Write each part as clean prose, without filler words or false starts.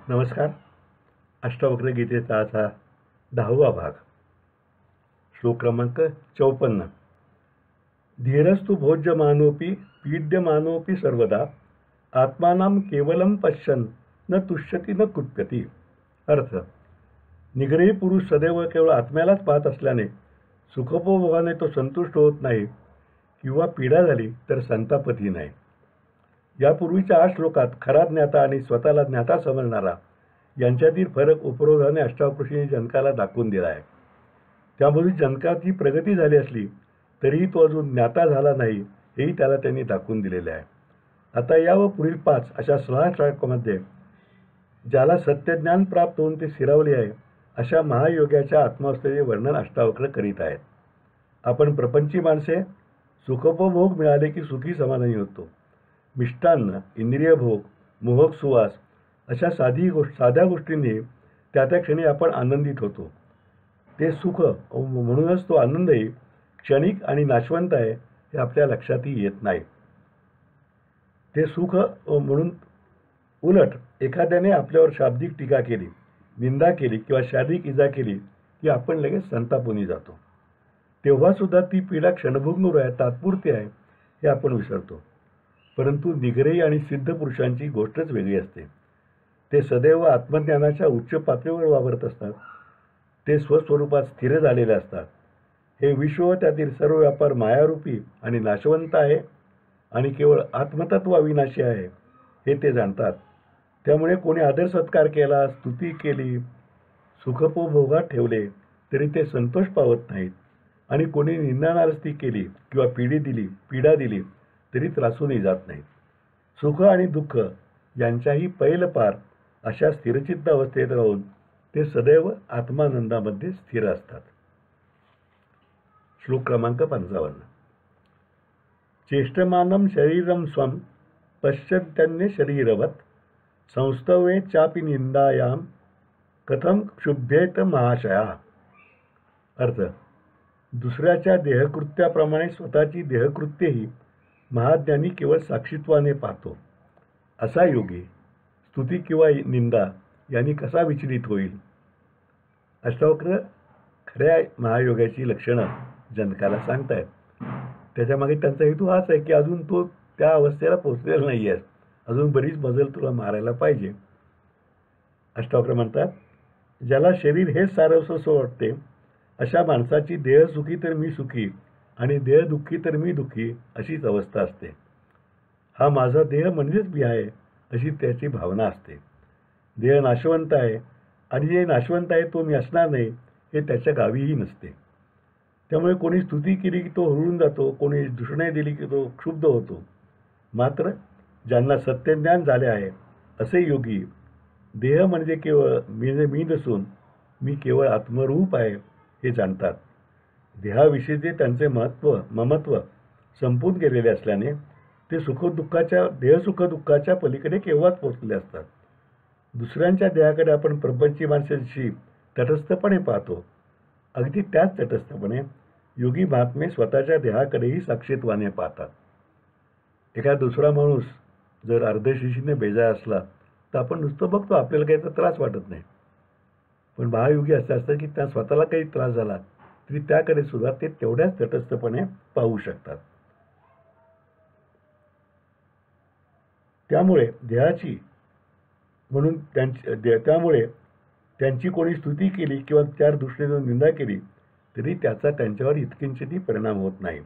नमस्कार. अष्टावक्र गीतेचा आज हा 10वा भाग. श्लोक क्रमांक 54. धीरस्तु भोज्यमानोऽपि पीड्यमानोऽपि सर्वदा आत्मानं केवलं पश्यन् न तुष्यति न कुप्यति. अर्थ: निग्रही पुरुष सदैव केवळ आत्म्यालाच पाहत असल्याने सुखोपभोगाने तो संतुष्ट होत नाही किंवा पीडा झाली तर संतापतही नाही. यापूर्वीच्या 8 श्लोकात खरा ज्ञाता आणि स्वतःला ज्ञाता समजणारा यांच्यातील फरक उपरोधाने अष्टावक्रांनी जनकाला दाखवून दिला आहे. त्यामुळे जनकाची प्रगती झाली असली तरीही तो अजून ज्ञाता झाला नाही हेही त्याला त्यांनी दाखवून दिलेले आहे. आता या व पुढील 5 अशा 16 श्लोकांमध्ये ज्याला सत्यज्ञान प्राप्त होऊन ते स्थिरावले आहे अशा महायोग्याच्या आत्मावस्थेचे वर्णन अष्टावक्र करीत आहेत. आपण प्रपंची माणसे सुखोपभोग मिळाले की सुखी समाधानी होतो. मिष्टान्न, इंद्रिय भोग, मोहक सुवास अशा साध्या गोष्टींनी त्या क्षणी आपण आनंदित होतो. ते सुख म्हणूनच तो आनंदही क्षणिक आणि नाशवंत आहे हे आपल्या लक्षातही येत नाही. ते सुख म्हणून उलट एखाद्याने आपल्यावर शाब्दिक टीका केली, निंदा केली किंवा शारीरिक इजा केली की आपण लगेच संतापून जातो. तेव्हा सुद्धा ती पीडा क्षणभंगूर आहे, तात्पुरती आहे हे आपण विसरतो. परंतु निग्रही आणि सिद्ध पुरुषांची गोष्टच वेगळी असते. ते सदैव आत्मज्ञानाच्या उच्च पातळीवर वावरत असतात. ते स्वस्वरूपात स्थिर झालेले असतात. हे विश्व त्यातील सर्व व्यापार मायारूपी आणि नाशवंत आहे आणि केवळ आत्मतत्व अविनाशी आहे हे ते जाणतात. त्यामुळे कोणी आदर सत्कार केला, स्तुती केली, सुखोपभोगात ठेवले तरी ते संतोष पावत नाहीत आणि कोणी निंदानारस्ती केली किंवा पीडा दिली तरी त्रासूनही जात नाहीत. सुख आणि दुःख यांच्याही पैलपार अशा स्थिरचित्त अवस्थेत राहून ते सदैव आत्मानंदामध्ये स्थिर असतात. श्लोक क्रमांक 55. चेष्टमानं शरीरं स्वं पश्यत्यन्य शरीरवत् संस्तवे चापि निंदायां कथं क्षुभ्येत महाशया. अर्थ: दुसऱ्याच्या देहकृत्याप्रमाणे स्वतःची देहकृत्येही महाज्ञानी केवळ साक्षीत्वाने पाहतो. असा योगी स्तुती किंवा निंदा यांनी कसा विचलित होईल. अष्टावक्र खऱ्या महायोगाची लक्षणं जनकाला सांगतायत. त्याच्यामागे त्यांचा हेतू हाच आहे की अजून तो त्या अवस्थेला पोहोचलेला नाही आहे, अजून बरीच मजल तुला मारायला पाहिजे. अष्टावक्र म्हणतात, ज्याला शरीर हेच सारवसं वाटते अशा माणसाची देह सुखी तर मी सुखी आणि देह दुःखी तर मी दुःखी अशीच अवस्था असते. हा माझा देह म्हणजेच मी आहे अशी त्याची भावना असते. देह नाशवंत आहे आणि जे नाशवंत आहे तो मी असणार नाही हे त्याच्या गावीही नसते. त्यामुळे कोणी स्तुती केली की तो हुरळून जातो, कोणी दूषणे दिली की तो क्षुब्ध होतो. मात्र ज्यांना सत्यज्ञान झाले आहे असे योगी देह म्हणजे केवळ मी नसून मी केवळ आत्मरूप आहे हे जाणतात. देहाविषयीचे त्यांचे ममत्व संपून गेलेले असल्याने ते देहसुखदुःखाच्या पलीकडे केव्हाच पोचलेले असतात. दुसऱ्यांच्या देहाकडे आपण प्रपंची माणसाशी तटस्थपणे पाहतो. अगदी त्याच तटस्थपणे योगी महात्मे स्वतःच्या देहाकडेही साक्षीत्वाने पाहतात. एखादा दुसरा माणूस जर अर्धशिशीने बेजार असला तर आपण नुसतं बघतो, आपल्याला काही त्रास वाटत नाही. पण महायोगी असे असतात की त्या स्वतःला काही त्रास झाला तरी त्याकडे सुद्धा ते तेवढ्याच तटस्थपणे पाहू शकतात. त्यामुळे त्यांची कोणी स्तुती केली किंवा चार दृष्टीने निंदा केली तरी त्याचा त्यांच्यावर इतकिंचितही परिणाम होत नाही.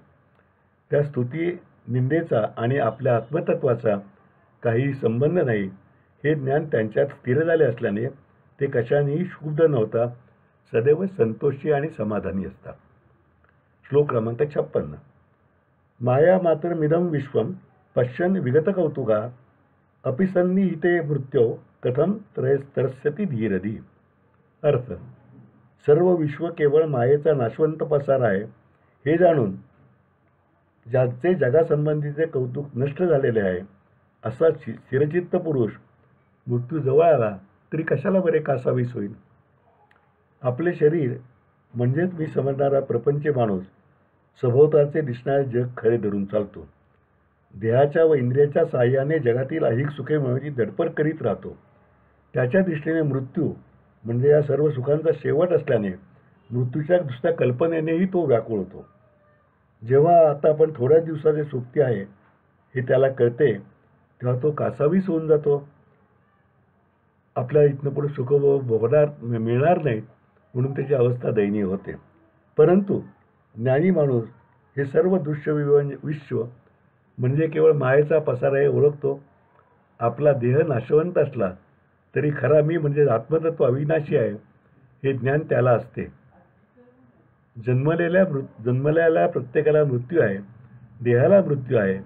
त्या स्तुती निंदेचा आणि आपल्या आत्मतत्वाचा काही संबंध नाही हे ज्ञान त्यांच्यात स्थिर झाले असल्याने ते कशानेही क्षुब्ध न होता सदैव संतोषी आणि समाधानी असतात. श्लोक क्रमांक 56. माया मात्रमिदं विश्वं पश्यन् विगत कौतुका अपिसन्निहिते मृत्यो कथं त्रस्यति धीरधी. अर्थ: सर्व विश्व केवळ मायेचा नाशवंत पसार आहे हे जाणून ज्याचे जगासंबंधीचे कौतुक नष्ट झालेले आहे असा स्थिरचित्त पुरुष मृत्यू जवळ आला तरी कशाला बरे कासावीस होईल. आपले शरीर म्हणजेच मी समजणारा प्रपंच माणूस सभोवतालचे दिसणारे जग खरे धरून चालतो. देहाच्या व इंद्रियाच्या साह्याने जगातील अधिक सुखे मिळवण्याची धडपड करीत राहतो. त्याच्या दृष्टीने मृत्यू म्हणजे या सर्व सुखांचा शेवट असल्याने मृत्यूच्या दुसऱ्या कल्पनेनेही तो व्याकुळ होतो. जेव्हा आता आपण थोड्या दिवसाचे सुट्टी आहे हे त्याला कळते तेव्हा तो कासावीस होऊन जातो. आपल्या इथनं पुढे सुख मिळणार नाहीत म्हणून त्याची अवस्था दयनीय होते. परंतु ज्ञानी माणूस हे सर्व दृश्य विश्व म्हणजे केवळ मायेचा पसारा हे ओळखतो. आपला देह नाशवंत असला तरी खरा मी म्हणजे आत्मतत्व अविनाशी आहे हे ज्ञान त्याला असते. जन्मलेल्या प्रत्येकाला मृत्यू आहे, देहाला मृत्यू आहे,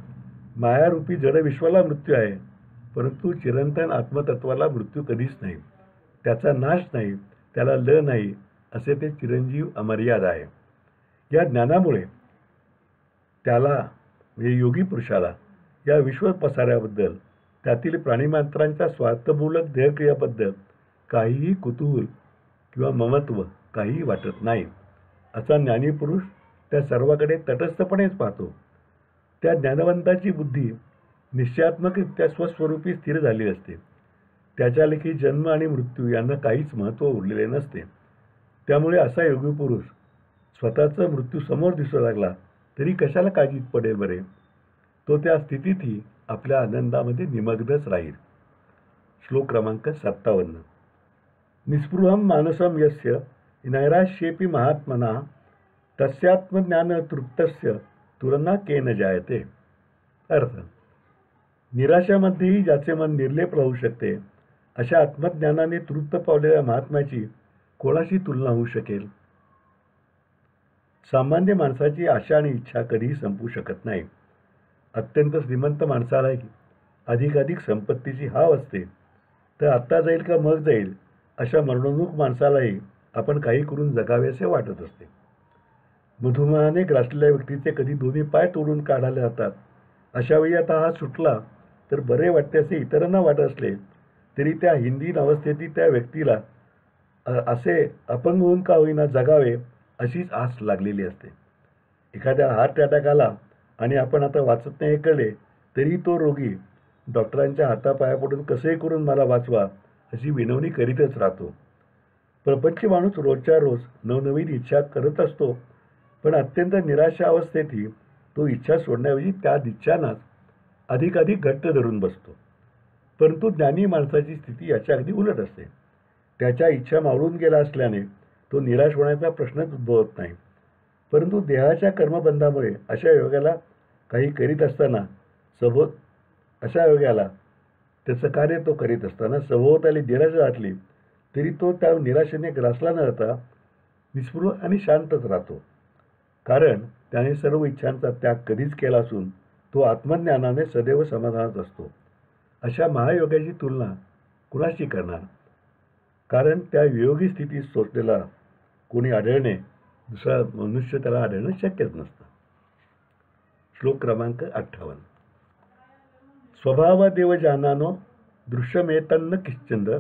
मायारूपी जड विश्वाला मृत्यू आहे. परंतु चिरंतन आत्मतत्वाला मृत्यू कधीच नाही, त्याचा नाश नाही, त्याला ल नाही, असे ते चिरंजीव अमर्याद आहे. या ज्ञानामुळे त्याला म्हणजे योगी पुरुषाला या विश्व पसाऱ्याबद्दल त्यातील प्राणीमात्रांच्या स्वार्थमूलक देहक्रियाबद्दल काहीही कुतूहल किंवा ममत्व काहीही वाटत नाही. असा ज्ञानीपुरुष त्या सर्वाकडे तटस्थपणेच पाहतो. त्या ज्ञानवंताची बुद्धी निश्चयात्मकरित्या स्वस्वरूपी स्थिर झाली असते. त्याच्या लेखी जन्म आणि मृत्यू यांना काहीच महत्त्व उरलेले नसते. त्यामुळे असा योगी पुरुष स्वतःचा मृत्यू समोर दिसू लागला तरी कशाला काळजीत पडेल बरे. तो त्या स्थितीतही आपल्या आनंदामध्ये निमग्नच राहील. श्लोक क्रमांक 57. निस्पृहं मानसं यस्य नैराश्येपि महात्मना तस्यात्मज्ञान तृप्तस्य तुलना केन जायते. अर्थ, निराशामध्येही ज्याचे मन निर्लेप राहू शकते अशा आत्मज्ञानाने तृप्त पावलेल्या महात्म्याची कोणाशी तुलना होऊ शकेल. सामान्य माणसाची आशा आणि इच्छा कधीही संपू शकत नाही. अत्यंत श्रीमंत माणसालाही अधिकाधिक संपत्तीची हाव असते. तर आत्ता जाईल का मग जाईल अशा मरणोन्मुख माणसालाही आपण काही करून जगावेसे वाटत असते. मधुमेहाने ग्रासलेल्या व्यक्तीचे कधी दोन्ही पाय तोडून काढले जातात. अशावेळी आता हा सुटला तर बरे वाटते असे इतरांना वाटत असले तरी त्या हिंदीन अवस्थेतील त्या व्यक्तीला असे अपंग होऊन का होईना जगावे अशीच आस लागलेली असते. एखाद्या हार्ट अटॅक आला आणि आपण आता वाचत नाही हे कळले तरी तो रोगी डॉक्टरांच्या हातापाया पडून कसेही करून मला वाचवा अशी विनवणी करीतच राहतो. प्रपंच माणूस रोजच्या रोज नवनवीन इच्छा करत असतो, पण अत्यंत निराशा अवस्थेतही तो इच्छा सोडण्याऐवजी त्या इच्छांनाच अधिकाधिक घट्ट धरून बसतो. परंतु ज्ञानी माणसाची स्थिती याच्या अगदी उलट असते. त्याच्या इच्छा मावळून गेला असल्याने तो निराश होण्याचा प्रश्नच उद्भवत नाही. परंतु देहाच्या कर्मबंधामुळे अशा योगाला काही करीत असताना त्याचं कार्य तो करीत असताना सभोवताली निराशा वाटली तरी तो त्या निराशेने ग्रासला न जाता निस्पृह आणि शांतच राहतो. कारण त्याने सर्व इच्छांचा त्याग कधीच केला असून तो आत्मज्ञानाने सदैव समाधानात असतो. अशा महायोगाची तुलना कुणाशी करणार. कारण त्या वियोगी स्थितीत सोचलेला कोणी आढळणे दुसरा मनुष्य त्याला आढळणं शक्यच नसतं. श्लोक क्रमांक 58. स्वभावादेव जानानो दृश्यमेतन्न किंचन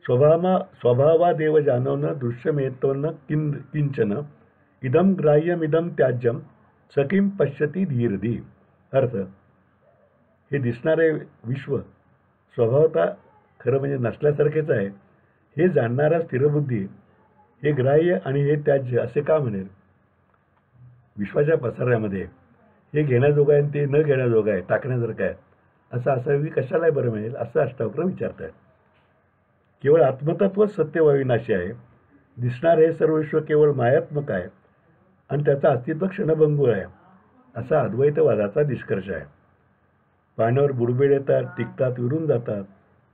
स्वभावादेव जानो दृश्यमेतन्न किंचन इदम ग्राह्यमिदम त्याज्यम सखीम पश्यती धीरधी. अर्थ, हे दिसणारे विश्व स्वभावता खरं म्हणजे नसल्यासारखेच आहे हे जाणणारा स्थिरबुद्धी हे ग्राह्य आणि हे त्याज्य असे का म्हणेल. विश्वाच्या पसाऱ्यामध्ये हे घेण्याजोगं आहे आणि ते न घेण्याजोगं आहे, टाकण्यासारखं आहे असं असावी कशाला बरं मिळेल असं अष्टावक्र विचारत आहेत. केवळ आत्मतत्वच सत्य व अविनाशी आहे. दिसणारे हे सर्व विश्व केवळ मायात्मक आहे आणि त्याचं अस्तित्व क्षणभंगूर आहे असा अद्वैतवादाचा निष्कर्ष आहे. पाण्यावर बुडबुडे येतात, टिकतात, विरून जातात.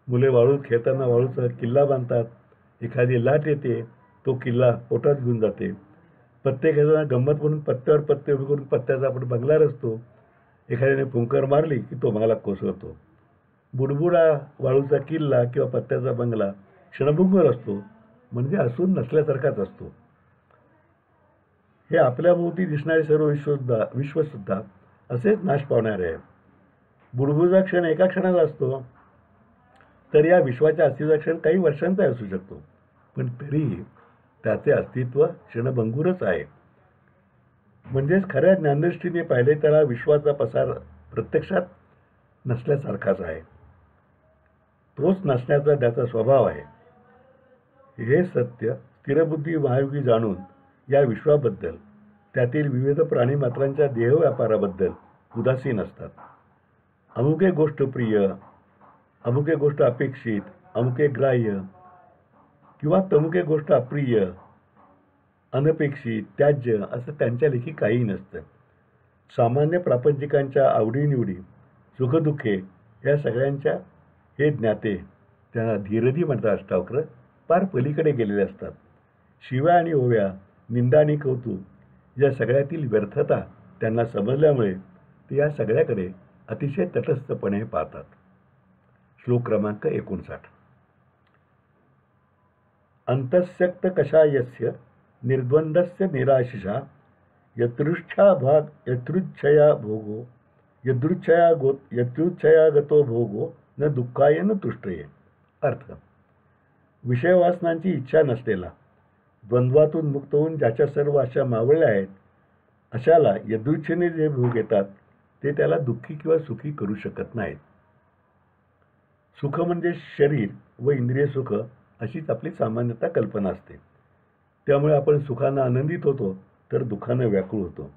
मुले वाळूत खेळताना वाळूचा किल्ला बांधतात. एखादी लाट येते, तो किल्ला पोटात घेऊन जाते. पत्ते खेळताना गंमत म्हणून पत्त्यावर पत्ते उभे करून पत्त्याचा आपण बंगला रचतो. एखाद्याने फुंकर मारली की तो बंगला कोसळतो. बुडबुडा वाळूचा किल्ला किंवा पत्त्याचा बंगला क्षणभंगूर असतो म्हणजे असून नसल्यासारखाच असतो. हे आपल्याभोवती दिसणारे सर्व विश्वसुद्धा असेच नाश पावणारे आहे. बुडबुडचा क्षण एका क्षणाचा असतो तर या विश्वाच्या अस्तित्वाचा क्षण काही वर्षांचा असू शकतो, पण तरीही त्याचे अस्तित्व क्षणभंगूरच आहे. म्हणजेच खऱ्या ज्ञानदृष्टीने पाहिले त्याला विश्वाचा पसार प्रत्यक्षात नसल्यासारखाच आहे. तोच नसण्याचा त्याचा स्वभाव आहे. हे सत्य स्थिरबुद्धी महायोगी जाणून या विश्वाबद्दल, त्यातील विविध प्राणीमात्रांच्या देहव्यापाराबद्दल उदासीन असतात. अमुक एक गोष्ट प्रिय, अमुक एक गोष्ट अपेक्षित, अमुक एक ग्राह्य किंवा तमुक एक गोष्ट अप्रिय, अनपेक्षित, त्याज्य असं त्यांच्या लेखी काही नसतं. सामान्य प्रापंचिकांच्या आवडीनिवडी, सुखदुःखे या सगळ्यांच्या हे ज्ञाते, त्यांना धीरधी म्हणतात अष्टावक्र, पार पलीकडे गेलेले असतात. शिव्या आणि ओव्या, निंदा आणि कौतुक या सगळ्यातील व्यर्थता त्यांना समजल्यामुळे ते या सगळ्याकडे अतिशय तटस्थपणे पाहतात. श्लोक क्रमांक 59. अंतस्यक्त कषायस्य निर्द्वंद्वस्य निराशिषा यदृच्छया गतो भोगो न दुःखाय न तुष्टये. अर्थ: विषयवासनांची इच्छा नसलेला, द्वंद्वातून मुक्त होऊन ज्याच्या सर्व आशा मावळल्या आहेत, अशाला यदृच्छेने जे भोग येतात ते त्याला दुःखी किंवा सुखी करू शकत नाहीत. सुख म्हणजे शरीर व इंद्रिय सुख अशीच आपली सामान्यतः कल्पना असते. त्यामुळे आपण सुखानं आनंदित होतो तर दुःखानं व्याकुळ होतो.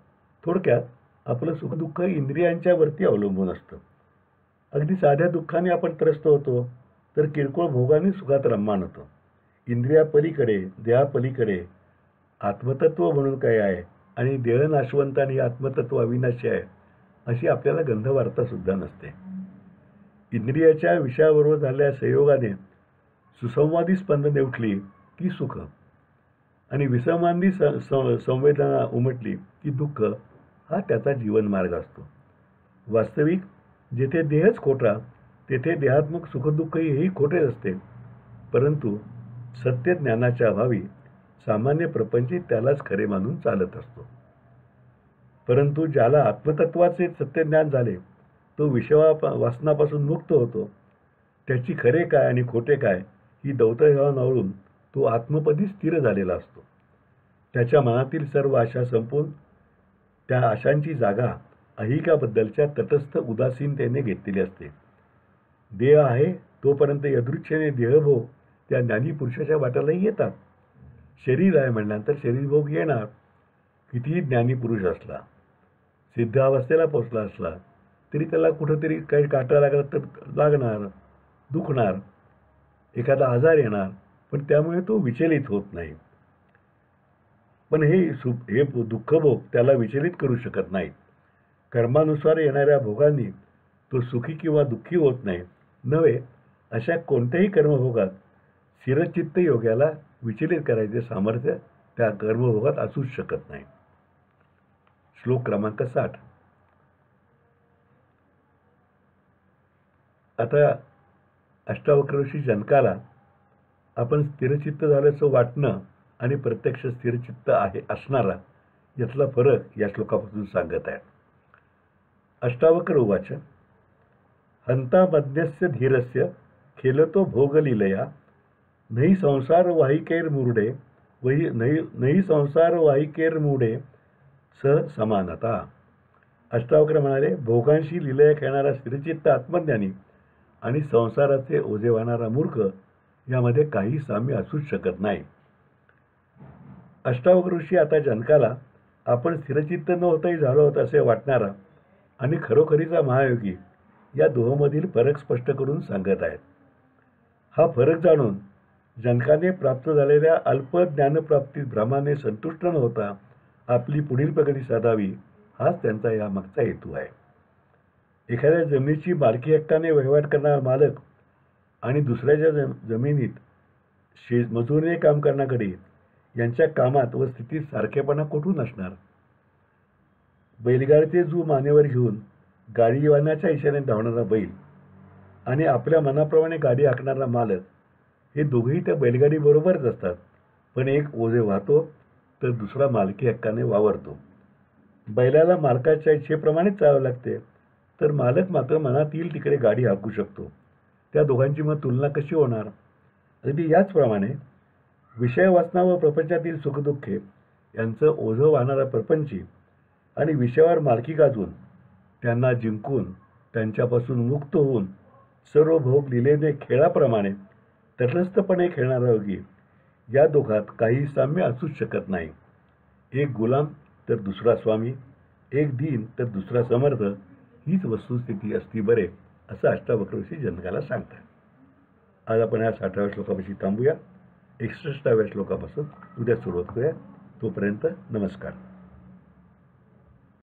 थोडक्यात आपलं सुखदुःख इंद्रियांच्या वरती अवलंबून असतं. अगदी साध्या दुःखाने आपण त्रस्त होतो तर किरकोळ भोगाने सुखात रममाण होतो. इंद्रियापलीकडे, देहापलीकडे आत्मतत्व म्हणून काय आहे आणि देह नाशवंत आणि आत्मतत्व अविनाशी आहे अशी आपल्याला गंधवार्ता सुद्धा नसते. इंद्रियाच्या विषयाबरोबर झालेल्या संयोगाने सुसंवादी स्पंदने उठली की सुख आणि विसंवादी संवेदना उमटली की दुःख हा त्याचा जीवनमार्ग असतो. वास्तविक जेथे देहच खोटा तेथे देहात्मक सुखदुःखही हेही खोटेच असते. परंतु सत्य ज्ञानाच्या अभावी सामान्य प्रपंच त्यालाच खरे मानून चालत असतो. परंतु ज्याला आत्मतत्वाचे सत्यज्ञान झाले तो विषयवासनापासून मुक्त होतो. त्याची खरे काय आणि खोटे काय ही दौतभाव नावळून तो आत्मपदी स्थिर झालेला असतो. त्याच्या मनातील सर्व आशा संपून त्या आशांची जागा अहिकाबद्दलच्या तटस्थ उदासीनतेने घेतलेली असते. देह आहे तोपर्यंत यदृच्छेने देहभोग त्या ज्ञानी पुरुषाच्या वाट्यालाही येतात. शरीर आहे म्हणल्यानंतर शरीरभोग येणार. कितीही ज्ञानी पुरुष असला, सिद्ध अवस्थेला पोचला असला तरी त्याला कुठंतरी काही काटा लागला तर लागणार, दुखणार, एखादा आजार येणार, पण त्यामुळे तो विचलित होत नाही. पण हे दुःखभोग त्याला विचलित करू शकत नाहीत. कर्मानुसार येणाऱ्या भोगांनी तो सुखी किंवा दुःखी होत नाही. नव्हे, अशा कोणत्याही कर्मभोगात स्थिरचित्त योग्याला विचलित करायचे सामर्थ्य त्या कर्मभोगात असूच शकत नाही. श्लोक क्रमांक 60. आता अष्टावक्र ऋषी जनकाला आपण स्थिरचित्त झाल्याचं वाटणं आणि प्रत्यक्ष स्थिरचित्त आहे असणारा यातला फरक या श्लोकापासून सांगत आहे. अष्टावक्र उवाच: हंता मज्ञस्य धीरस्य खेलतो भोगलीलया नहि संसार वाहिकैर्मूढे नहि संसार वाहिकैर्मूढे स समानता. अष्टावक्र म्हणाले, भोगांशी लीलया खेळणारा स्थिरचित्त आत्मज्ञानी आणि संसाराचे ओझे वाहणारा मूर्ख यामध्ये काही साम्य असूच शकत नाही. अष्टावक्र ऋषी आता जनकाला आपण स्थिरचित्त न होताही झालो होत असे वाटणारा आणि खरोखरीचा महायोगी या दोहोंमधील फरक स्पष्ट करून सांगत आहेत. हा फरक जाणून जनकाने प्राप्त झालेल्या अल्प ज्ञानप्राप्तीत भ्रमाने संतुष्ट न होता आपली पुढील प्रगती साधावी हाच त्यांचा यामागचा हेतू आहे. एखाद्या जमिनीची मालकी हक्काने वहिवाट करणारा मालक आणि दुसऱ्याच्या जमिनीत मजुरीने काम करण्याकडे यांच्या कामात व स्थितीत सारखेपणा कुठून असणार. बैलगाडीचे जू मानेवर घेऊन गाडी वाहण्याच्या इशाने धावणारा बैल आणि आपल्या मनाप्रमाणे गाडी हाकणारा मालक हे दोघेही त्या बैलगाडीबरोबरच असतात. पण एक ओझे वाहतो तर दुसरा मालकी हक्काने वावरतो. बैलाला मालकाच्या इच्छेप्रमाणेच चालावे लागते तर मालक मात्र मनात येईल तिकडे गाडी हाकू शकतो. त्या दोघांची मग तुलना कशी होणार. अगदी याचप्रमाणे विषयवासना व प्रपंचातील सुखदुःखे यांचं ओझं वाहणारा प्रपंची आणि विषयावर मालकी गाजवून त्यांना जिंकून त्यांच्यापासून मुक्त होऊन सर्व भोग लिलेने खेळाप्रमाणे तटस्थपणे खेळणारा योगी या दोघात काही साम्य असूच शकत नाही. एक गुलाम तर दुसरा स्वामी, एक दीन तर दुसरा समर्थ, हीच वस्तुस्थिती असती बरे, असं अष्टावक्र ऋषी जनकाला सांगतात. आज आपण या 60व्या श्लोकापाशी थांबूया. 61व्या श्लोकापासून उद्या सुरुवात करूया. तोपर्यंत नमस्कार.